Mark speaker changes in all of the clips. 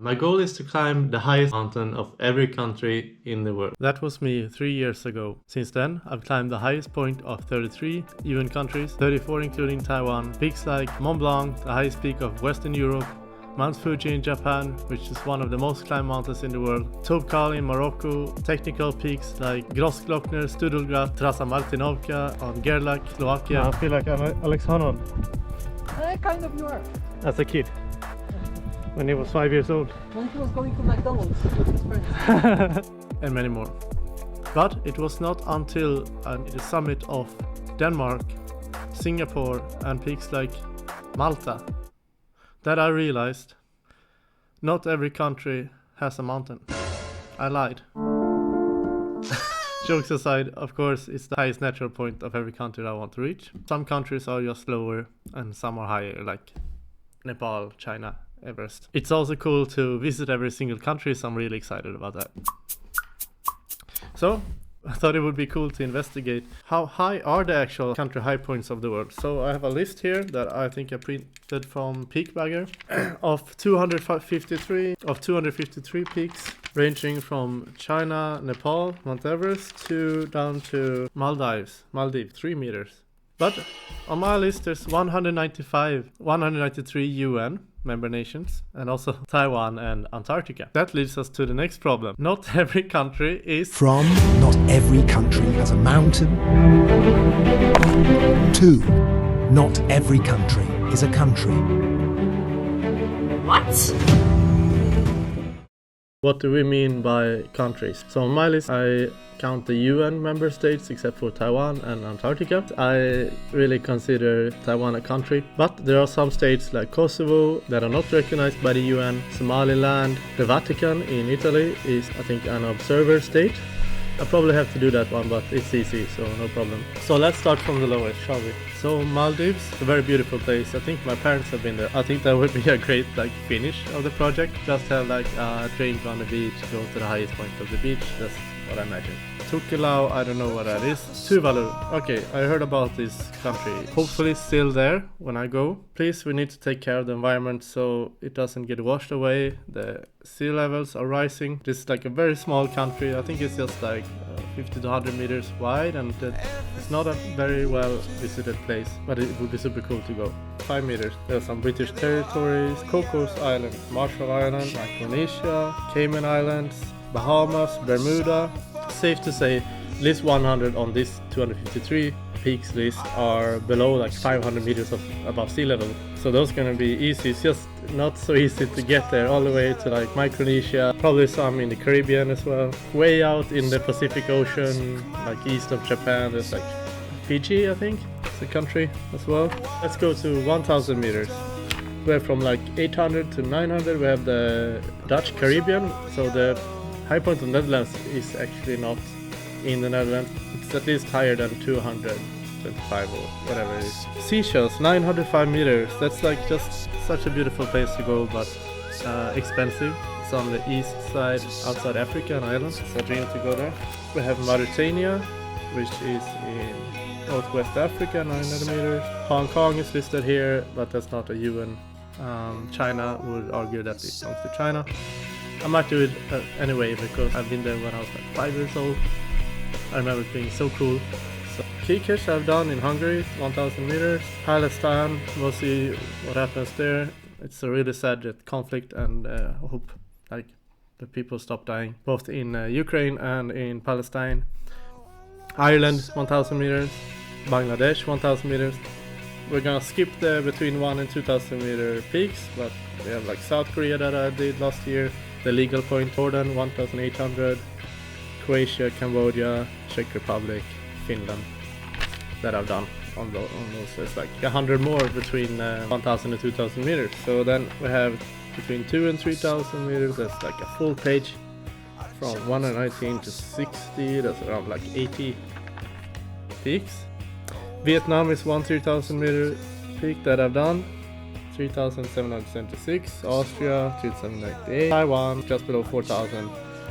Speaker 1: My goal is to climb the highest mountain of every country in the world. That was me 3 years ago. Since then, I've climbed the highest point of 33 UN countries, 34 including Taiwan, peaks like Mont Blanc, the highest peak of Western Europe, Mount Fuji in Japan, which is one of the most climbed mountains in the world, Toubkal in Morocco, technical peaks like Grossglockner, Studelgrat, Trasa Martinovka on Gerlach, Slovakia. I feel like I'm Alex Honnold.
Speaker 2: Kind of you are.
Speaker 1: As a kid. When he was 5 years old.
Speaker 2: When he was going to McDonald's with his friends.
Speaker 1: And many more. But it was not until the summit of Denmark, Singapore and peaks like Malta that I realized not every country has a mountain. I lied. Jokes aside, of course, it's the highest natural point of every country I want to reach. Some countries are just lower and some are higher, like Nepal, China, Everest. It's also cool to visit every single country, so I'm really excited about that. So, I thought it would be cool to investigate how high are the actual country high points of the world. So I have a list here that I think I printed from Peakbagger of 253 peaks, ranging from China, Nepal, Mount Everest down to Maldives, 3 meters. But on my list there's 193 UN member nations and also Taiwan and Antarctica. That leads us to the next problem. Not every country is
Speaker 3: Not every country has a mountain. 2. Not every country is a country.
Speaker 2: What?
Speaker 1: What do we mean by countries? So on my list I count the UN member states except for Taiwan and Antarctica. I really consider Taiwan a country, but there are some states like Kosovo that are not recognized by the UN. Somaliland, the Vatican in Italy is I think an observer state. I probably have to do that one, but it's easy, so no problem. So let's start from the lowest, shall we? So Maldives, a very beautiful place. I think my parents have been there. I think that would be a great finish of the project. Just have a drink on the beach, go to the highest point of the beach. That's what I imagine. Tokelau, I don't know what that is. Tuvalu, okay, I heard about this country. Hopefully still there when I go. Please, we need to take care of the environment so it doesn't get washed away. The sea levels are rising. This is a very small country. I think it's just 50 to 100 meters wide, and it's not a very well visited place, but it would be super cool to go. 5 meters. There are some British territories, Cocos Islands, Marshall Islands, Micronesia, Cayman Islands, Bahamas, Bermuda. Safe to say, list 100 on this 253 peaks list are below 500 meters above sea level. So those are gonna be easy. It's just not so easy to get there all the way to Micronesia, probably some in the Caribbean as well. Way out in the Pacific Ocean, east of Japan, there's Fiji, I think, it's a country as well. Let's go to 1000 meters. We have from 800 to 900, we have the Dutch Caribbean, so the high point of the Netherlands is actually not in the Netherlands. It's at least higher than 225 or whatever it is. Seychelles, 905 meters. That's just such a beautiful place to go, but expensive. It's on the east side, outside Africa and Ireland. It's a dream to go there. We have Mauritania, which is in Northwest Africa, 900 meters. Hong Kong is listed here, but that's not a UN. China would argue that it belongs to China. I might do it anyway because I've been there when I was 5 years old. I remember it being so cool. So, Kikesh I've done in Hungary, 1000 meters. Palestine, we'll see what happens there. It's a really sad conflict, and I hope the people stop dying, both in Ukraine and in Palestine. Ireland, 1000 meters. Bangladesh, 1000 meters. We're gonna skip the between 1 and 2000 meter peaks, but we have South Korea that I did last year. The legal point, Jordan, 1800. Croatia, Cambodia, Czech Republic, Finland, that I've done on those. So it's 100 more between 1000 and 2000 meters. So then we have between 2 and 3000 meters. That's a full page from 119 to 60. That's around 80 peaks. Vietnam is 3000 meter peak that I've done. 3,776, Austria 3,798, Taiwan just below 4,000.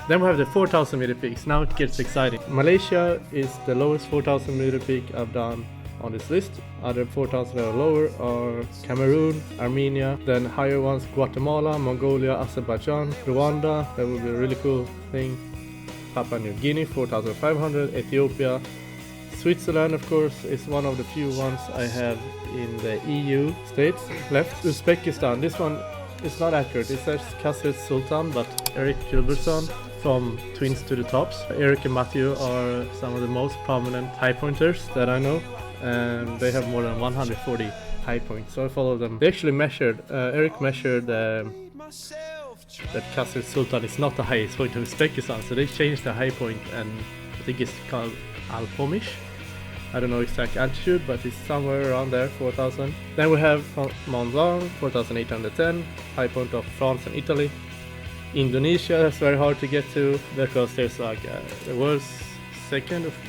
Speaker 1: Then we have the 4,000 meter peaks. Now it gets exciting. Malaysia is the lowest 4,000 meter peak I've done. on this list. Other 4,000 that are lower are Cameroon, Armenia, then higher ones Guatemala, Mongolia, Azerbaijan, Rwanda, that would be a really cool thing. Papua New Guinea 4,500, Ethiopia, Switzerland of course is one of the few ones I have in the EU states left. Uzbekistan, this one is not accurate, it says Kasret Sultan but Eric Gilbertson from Twins to the Tops. Eric and Matthew are some of the most prominent high pointers that I know, and they have more than 140 high points, so I follow them. They actually measured, Eric measured that Kasret Sultan is not the highest point of Uzbekistan, so they changed the high point, and I think it's called Alpomish. I don't know exact altitude, but it's somewhere around there, 4,000. Then we have Mont Blanc, 4,810, high point of France and Italy. Indonesia is very hard to get to because there's like the world's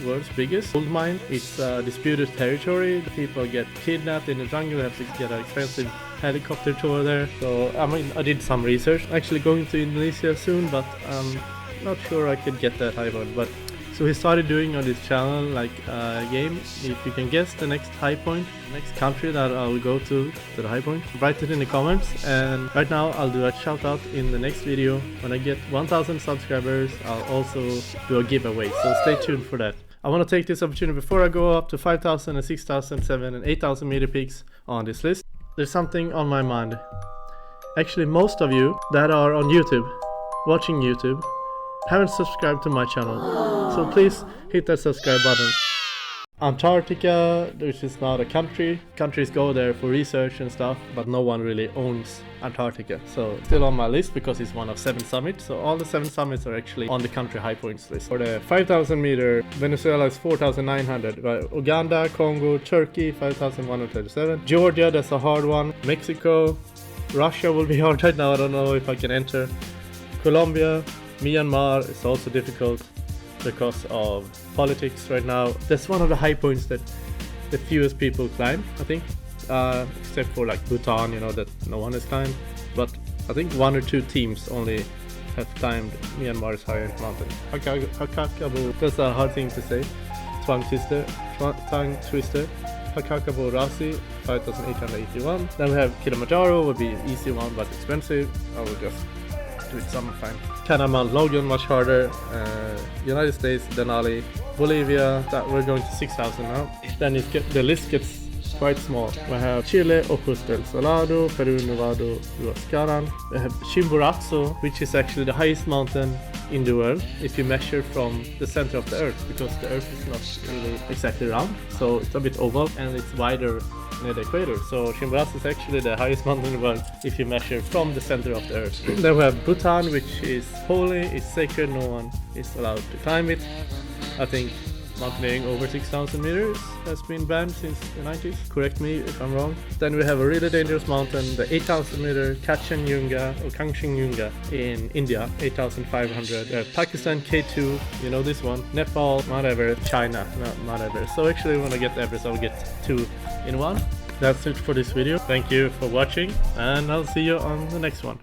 Speaker 1: world's biggest gold mine. It's disputed territory. People get kidnapped in the jungle. They have to get an expensive helicopter tour there. So I mean, I did some research. Actually going to Indonesia soon, but I'm not sure I could get that high point. But so we started doing on this channel like a game. If you can guess the next high point, next country that I will go to the high point, write it in the comments. And right now I'll do a shout out in the next video. When I get 1,000 subscribers, I'll also do a giveaway, so stay tuned for that. I want to take this opportunity before I go up to 5,000 and 6,000, 7,000 and 8,000 meter peaks on this list. There's something on my mind. Actually, most of you that are on YouTube, watching YouTube, haven't subscribed to my channel, so please hit that subscribe button. Antarctica, which is not a country. Countries go there for research and stuff, but no one really owns Antarctica. So still on my list because it's one of 7 summits. So all the 7 summits are actually on the country high points list. For the 5,000 meter, Venezuela is 4,900. Uganda, Congo, Turkey 5,137. Georgia, that's a hard one. Mexico, Russia will be hard right now. I don't know if I can enter. Colombia, Myanmar is also difficult because of politics right now. That's one of the high points that the fewest people climb, I think, except for like Bhutan, you know, that no one has climbed. But I think 1 or 2 teams only have climbed Myanmar's highest mountain. Hakakabu, that's a hard thing to say. Tongue twister. Hakakabu Rasi, 5,881. Then we have Kilimanjaro, would be an easy one but expensive. I will just do it summertime. Mount Logan, much harder. United States, Denali, Bolivia, that we're going to 6,000 now. Then the list gets quite small. We have Chile, Ojos del Salado, Peru, Nevado, Huascaran. We have Chimborazo, which is actually the highest mountain in the world if you measure from the center of the earth, because the earth is not really exactly round, so it's a bit oval and it's wider near the equator. So Chimborazo is actually the highest mountain in the world if you measure from the center of the earth. Then we have Bhutan, which is holy, it's sacred, no one is allowed to climb it. I think mountaineering over 6,000 meters has been banned since the 90s. Correct me if I'm wrong. Then we have a really dangerous mountain, the 8,000 meter Kanchenjunga or Kanchenjunga in India, 8,500. Pakistan K2, you know this one. Nepal, Mount Everest. China, Mount Everest. So actually when I get to Everest, I'll get 2 in one. That's it for this video. Thank you for watching, and I'll see you on the next one.